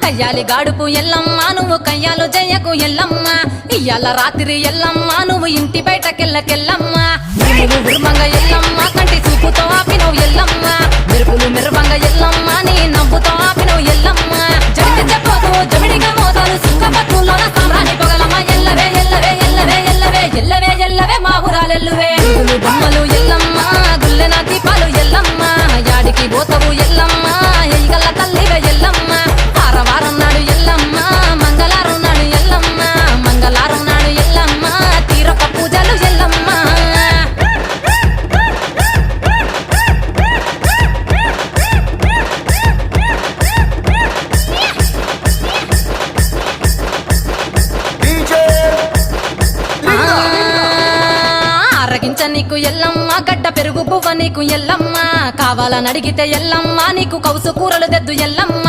కయ్యాలి గాడుపు ఎల్లమ్మ నువ్వు కయ్యాలు జయ్యకు ఎల్లమ్మ ఇయ్యాల రాత్రి ఎల్లమ్మ నువ్వు ఇంటి బయటకెళ్ళకెళ్ళమ్మ నువ్వు ఉర్మంగ ఎల్లమ్మ కంటి చూపుతో ఆపినవు ఎల్లమ్మ మెరుపులు మెరువంగ ఎల్లమ్మ నీ నవ్వుతో ఆపినవు ఎల్లమ్మ జడికి చెప్పకు జమిడిగా మోతాలు సుఖపట్టులోన సామ్రాణి పొగలమ్మ ఎల్లవే ఎల్లవే ఎల్లవే ఎల్లవే ఎల్లవే ఎల్లవే మా ఊరాలెల్లువే బొమ్మలు ఎల్లమ్మ గుల్లెన దీపాలు ఎల్లమ్మ యాడికి పోతవు ఎల్లమ్మ ఎయిగల్ల తల్లివే ఎల్లమ్మ వారం నాడు ఎల్లమ్మ మంగళారం నాడు ఎల్లమ్మ మంగళారం నాడు ఎల్లమ్మ తీరప్ప పూజలు ఎల్లమ్మ అరగించ నీకు ఎల్లమ్మ గడ్డ పెరుగు పువ్వ నీకు ఎల్లమ్మ కావాలని అడిగితే ఎల్లమ్మ నీకు కౌసు కూరలు తెద్దు ఎల్లమ్మ